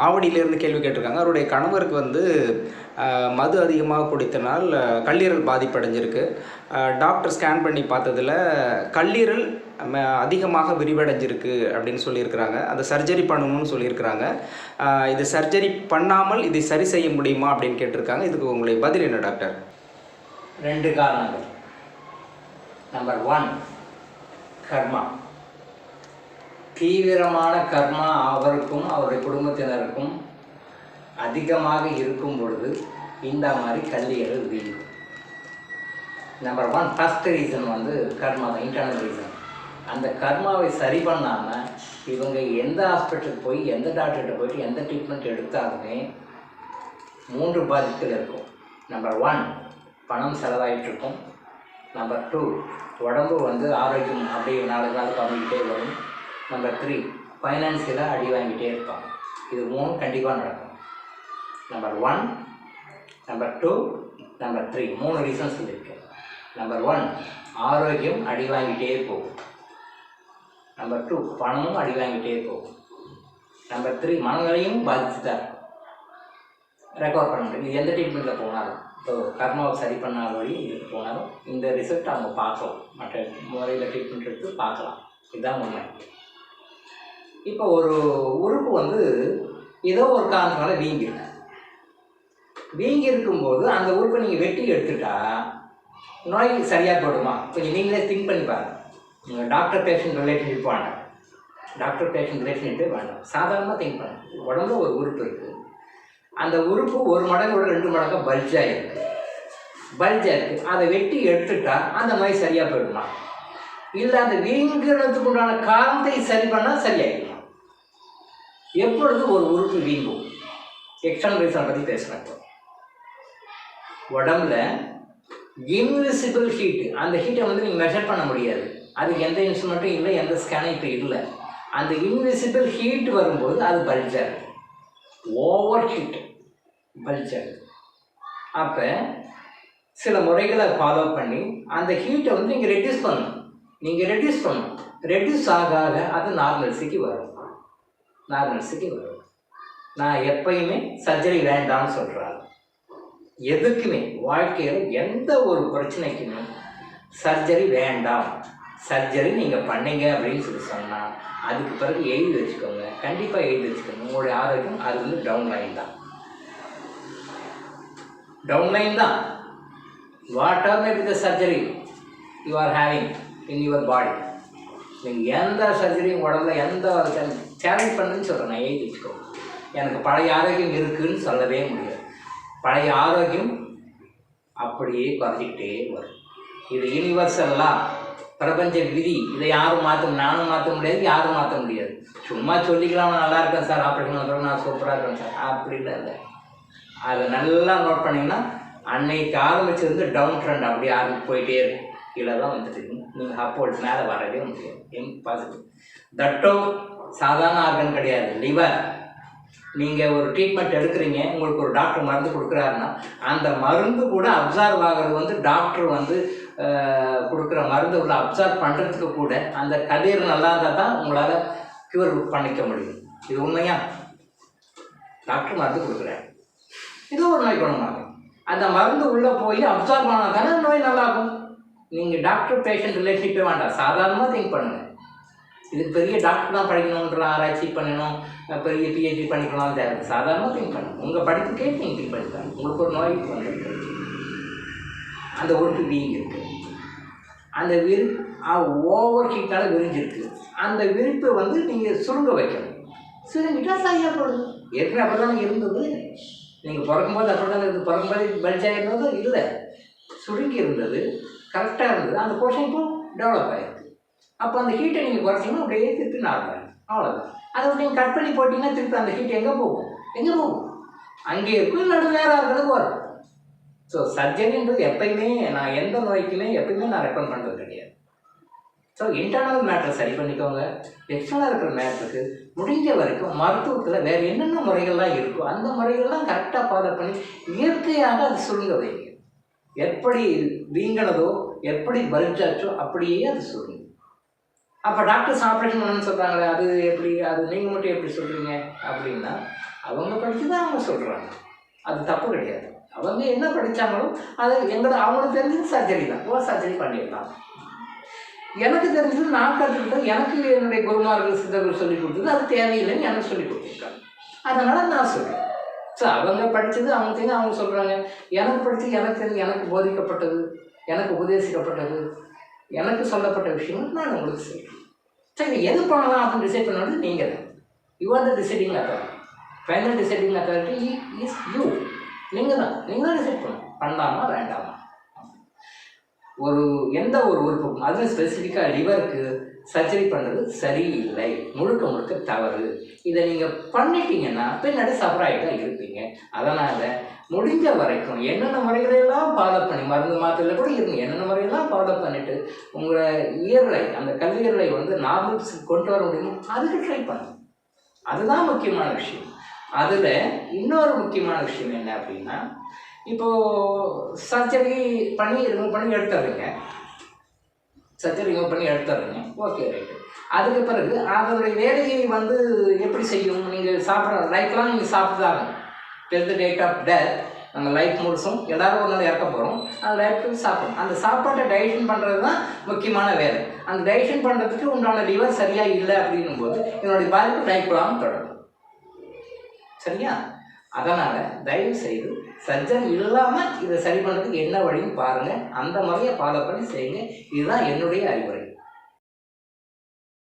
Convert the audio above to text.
ஆவடியிலேருந்து கேள்வி கேட்டிருக்காங்க. அவருடைய கணவருக்கு வந்து மது அதிகமாக குடித்தனால் கல்லீரல் பாதிப்படைஞ்சிருக்கு. டாக்டர் ஸ்கேன் பண்ணி பார்த்ததுல கல்லீரல் அதிகமாக விரிவடைஞ்சிருக்கு அப்படின்னு சொல்லியிருக்கிறாங்க. அதை சர்ஜரி பண்ணணும்னு சொல்லியிருக்கிறாங்க. இது சர்ஜரி பண்ணாமல் இதை சரி செய்ய முடியுமா அப்படின்னு கேட்டிருக்காங்க. இதுக்கு உங்களுடைய பதில் என்ன டாக்டர்? 2 காரணங்கள். நம்பர் 1 கர்மா. தீவிரமான கர்மா அவருக்கும் அவருடைய குடும்பத்தினருக்கும் அதிகமாக இருக்கும் பொழுது இந்த மாதிரி கல்லீரல் வீங்கும். நம்பர் 1 ஃபஸ்ட் ரீசன் வந்து கர்மா தான், இன்டர்னல் ரீசன். அந்த கர்மாவை சரி பண்ணாமல் இவங்க எந்த ஹாஸ்பிட்டலுக்கு போய் எந்த டாக்டர்கிட்ட போய்ட்டு எந்த ட்ரீட்மெண்ட் எடுத்தாலுமே 3 பாதிப்புகள் இருக்கும். நம்பர் 1 பணம் செலவாயிட்டிருக்கும். நம்பர் 2 உடம்பு வந்து ஆரோக்கியம் அப்படியே நாளுக்கு நாள் பண்ணிக்கிட்டே வரும். நம்பர் 3 ஃபைனான்சியலாக அடி வாங்கிட்டே இருப்பாங்க. இது 3 கண்டிப்பாக நடக்கும். நம்பர் 1, நம்பர் 2, நம்பர் 3 3 ரீசன்ஸ் சொல்லியிருக்கேன். நம்பர் 1 ஆரோக்கியம் அடி வாங்கிட்டே போகும். நம்பர் 2 பணமும் அடி வாங்கிட்டே போகும். நம்பர் 3 மனநிலையும் பாதித்து தான் இருக்கும். ரெக்கவர் பண்ண முடியும். இது எந்த ட்ரீட்மெண்ட்டில் போனாலும், இப்போ கர்மாவை சரி பண்ணாத வழி இதுக்கு போனாலும் இந்த ரிசல்ட் அவங்க பார்க்கலாம். மற்ற முறையில் ட்ரீட்மெண்ட் எடுத்து பார்க்கலாம். இதுதான் உண்மை. இப்போ ஒரு உறுப்பு வந்து ஏதோ ஒரு காரணத்தினால வீங்கிருக்கு. வீங்கி இருக்கும்போது அந்த உறுப்பை நீங்கள் வெட்டி எடுத்துட்டா நோய் சரியாக போடுமா? கொஞ்சம் நீங்களே திங்க் பண்ணி பாருங்கள். டாக்டர் பேஷண்ட் ரிலேஷன்ஷிப் வேண்டாம். டாக்டர் பேஷண்ட் ரிலேஷன்ஷிப்பே வேண்டாம். சாதாரணமாக திங்க் பண்ணுங்க. உடம்புல ஒரு உறுப்பு இருக்குது. அந்த உறுப்பு 1 மடங்கோட 2 மடங்காக பல்ஜாக இருக்குது. அதை வெட்டி எடுத்துட்டா அந்த நோய் சரியாக போயிடுமா? இல்லை அந்த வீங்கிறதுக்கு உண்டான காரணத்தை சரி பண்ணால் சரியாயிடுமா? எப்பொழுது ஒரு உறுப்பு வீங்கும்? எக்ஸ்டர்னல் ரீசன் பற்றி பேசுகிறேன். உடம்புல இன்விசிபிள் ஹீட்டு, அந்த ஹீட்டை வந்து நீங்கள் மெஷர் பண்ண முடியாது. அதுக்கு எந்த இன்ஸ்ட்ருமெண்ட்டும் இல்லை, எந்த ஸ்கேனும் இப்போ இல்லை. அந்த இன்விசிபிள் ஹீட் வரும்போது அது பல்ஜாகுது. Over heat பல்ஜாகுது. அப்போ சில முறைகளை ஃபாலோ பண்ணி அந்த ஹீட்டை வந்து நீங்கள் ரெடியூஸ் பண்ணணும். ரெடியூஸ் ஆக அது நார்மல்ஸுக்கு வரும். நான் எப்பயுமே சர்ஜரி வேண்டாம்னு சொல்கிறேன். எதுக்குமே வாழ்க்கையில் எந்த ஒரு பிரச்சனைக்குமே சர்ஜரி வேண்டாம். சர்ஜரி நீங்கள் பண்ணீங்க அப்படின்னு சொல்லி சொன்னால் அதுக்கு பிறகு எழுதி வச்சுக்கோங்க. கண்டிப்பாக எழுதி வச்சுக்கோங்க. உங்களுடைய ஆரோக்கியம் அது வந்து டவுன்லைன் தான். What or maybe the surgery you are having in your body. நீங்கள் எந்த சர்ஜரியும் உடம்புல எந்த சேலஞ்ச் பண்ணுன்னு சொல்கிறேன். நான் எழுதி வச்சுக்கோங்க. எனக்கு பழைய ஆரோக்கியம் இருக்குதுன்னு சொல்லவே முடியாது. பழைய ஆரோக்கியம் அப்படியே குறைஞ்சிக்கிட்டே வரும். இது யூனிவர்சல்லாம், பிரபஞ்ச விதி. இதை யாரும் நானும் மாற்ற முடியாது, யாரும் மாற்ற முடியாது. சும்மா சொல்லிக்கலாம், நான் நல்லா இருக்கேன் சார், ஆப்ரேஷன் பண்ணுறேன், நான் சூப்பராக இருக்கேன் சார், அப்படி இல்லை. அதை நல்லா நோட் பண்ணிங்கன்னா அன்னைக்கு ஆரம்பிச்சிருந்து டவுன் ட்ரெண்ட் அப்படியே ஆரம்பிச்சு போயிட்டே இருக்கும். கீழே தான் வந்துட்டு நீங்கள் அப்போல்ட் மேலே வரவே முடியாது. இம்பாசிபிள். தட்டோ சாதாரண ஆர்கன் கிடையாது. லிவர். நீங்கள் ஒரு ட்ரீட்மெண்ட் எடுக்கிறீங்க, உங்களுக்கு ஒரு டாக்டர் மருந்து கொடுக்குறாருன்னா அந்த மருந்து கூட அப்சார்வ் ஆகிறது வந்து டாக்டர் வந்து கொடுக்குற மருந்து உள்ள அப்சார்வ் பண்ணுறதுக்கு கூட அந்த கல்லீரல் நல்லா இருந்தால் தான் உங்களால் க்யூர் பண்ணிக்க முடியும். இது உண்மையா? டாக்டர் மருந்து கொடுக்குறாரு, இது ஒரு நோய் குணமாகும். அந்த மருந்து உள்ளே போய் அப்சார்வ் ஆனால் தானே நோய் நல்லாகும். நீங்கள் டாக்டர் பேஷண்ட் ரிலேஷன்ஷிப்பே வேண்டாம். சாதாரணமாக திங்க் பண்ணுங்கள். இதுக்கு பெரிய டாக்டர் தான் படிக்கணுன்ற ஆராய்ச்சி பண்ணணும், பெரிய பிஹெச்டி பண்ணிக்கலாம் தேவை. சாதாரணமாக திங்க் பண்ணுங்கள். உங்கள் படிப்புக்கே நீங்கள் திங்க் பண்ணிக்கலாம். உங்களுக்கு ஒரு நோய் வந்துருக்கு, அந்த உறுப்பு வீங்கி இருக்குது, அந்த ஓவர் ஹீட்டால் விரிஞ்சிருக்கு. அந்த விரிப்பை வந்து நீங்கள் சுருங்க வைக்கணும். சுருங்கிட்டால் சரியாக போடுது. ஏற்கனவே அப்படி தானே இருந்தது. நீங்கள் பிறக்கும்போது அப்படி தானே இருந்தது. பிறக்கும்போது பல்ஜாக இருந்தது இல்லை, சுருங்கி இருந்தது, கரெக்டாக இருந்தது. அந்த போர்ஷன் இப்போ டெவலப் ஆகிருக்கு. அப்போ அந்த ஹீட்டை நீங்கள் குறைச்சிங்கன்னா அப்படியே திருப்பி நார்மல். அவ்வளோதான். அதை நீங்கள் கட் பண்ணி போட்டிங்கன்னா திருப்பி அந்த ஹீட் எங்கே போகும்? அங்கே இருக்கும், நடு வேறு இருக்கிறதுக்கு வரும். ஸோ சர்ஜரின்றது எப்பயுமே நான் எந்த நோய்க்குமே எப்பயுமே நான் ரெக்கமெண்ட் பண்ணுறது கிடையாது. ஸோ இன்டர்னல் மேட்டர் சரி பண்ணிக்கோங்க. எக்ஸ்டர்னல் இருக்கிற மேட்டருக்கு முடிஞ்ச வரைக்கும் மருத்துவத்தில் வேறு என்னென்ன முறைகள்லாம் இருக்கோ அந்த முறைகள்லாம் கரெக்டாக ஃபாலோ பண்ணி இயற்கையாக அது சுருங்க வைங்க. எப்படி வீங்கினதோ, எப்படி பல்ஜாச்சோ அப்படியே அது சுருங்க. அப்போ டாக்டர்ஸ் ஆப்ரேஷன் பண்ணணும்னு சொல்கிறாங்களே, அது எப்படி? அது நீங்கள் மட்டும் எப்படி சொல்கிறீங்க அப்படின்னா, அவங்க படித்து தான் அவங்க சொல்கிறாங்க, அது தப்பு கிடையாது. அவங்க என்ன படித்தாங்களோ அது அவங்களுக்கு தெரிஞ்சது சர்ஜரி தான். சர்ஜரி பண்ணிடலாம். எனக்கு தெரிஞ்சது நான் கற்றுக்கிட்டது, எனக்கு என்னுடைய குருமார்கள் சித்தர்கள் சொல்லிக் கொடுத்தது அது தேவையில்லைன்னு எனக்கு சொல்லிக் கொடுத்துருக்காங்க. அதனால் நான் சொல்கிறேன். ஸோ அவங்க படித்தது அவங்க தெரிஞ்சு அவங்க சொல்கிறாங்க, எனக்கு படித்தது எனக்கு தெரிஞ்சு எனக்கு போதிக்கப்பட்டது, எனக்கு உபதேசிக்கப்பட்டது, எனக்கு சொல்லப்பட்ட விஷயங்கள் நான் உங்களுக்கு சொல்கிறேன். சரி, எது பண்ணலாம் அப்படின்னு டிசைட் பண்ணது நீங்கள் தான். You are the deciding authority. Final deciding authority is you. நீங்கள் தான் டிசைட் பண்ணலாமா வேண்டாமா. எந்த ஒரு உறுப்புக்கும், அதுவும் ஸ்பெசிஃபிக்காக லிவருக்கு சர்ஜரி பண்ணுறது சரியில்லை, முழுக்க தவறு. இதை நீங்கள் பண்ணிட்டீங்கன்னா பின்னாடி சஃபராகிட்டா இருப்பீங்க. அதனால் முடிஞ்ச வரைக்கும் என்னென்ன முறைகளெல்லாம் ஃபாலோ பண்ணி, மருந்து மாத்திரையில் கூட இருங்க, என்னென்ன முறையெல்லாம் ஃபாலோ பண்ணிவிட்டு உங்களை ஈரலை, அந்த கல்லீரலை நார்மல்ஸ் கொண்டு வர முடியுமோ அதுக்கு ட்ரை பண்ணுங்க. அதுதான் முக்கியமான விஷயம். அதில் இன்னொரு முக்கியமான விஷயம் என்ன அப்படின்னா, இப்போது சர்ஜரி பண்ணி ரிமூவ் பண்ணி எடுத்துடுறீங்க, ஓகே ரைட்டு. அதுக்கு பிறகு அதனுடைய வேலையை எப்படி செய்யும்? நீங்கள் சாப்பிட்ற லைஃப்லாம் நீங்கள் சாப்பிட்டுதாங்க. Tell the date of death, நம்ம லைஃப் முழுசும் எல்லோரும் ஒரு நாள் இறக்க போகிறோம். அந்த லைஃப்க்கு சாப்பிடும், அந்த சாப்பாட்டை டைஜஷன் பண்ணுறது தான் முக்கியமான வேலை. அந்த டைஜஷன் பண்ணுறதுக்கு உண்டான லிவர் சரியாக இல்லை அப்படின்னும் போது என்னுடைய பாதிப்பு லைஃப் லாங் தொடரும். சரியா? அதனால் தயவு செய்து சர்ஜரி இல்லாமல் இதை சரி பண்ணுறதுக்கு என்ன வழின்னு பாருங்கள், அந்த முறையை ஃபாலோ பண்ணி செய்யுங்க. இதுதான் என்னுடைய அறிவுரை.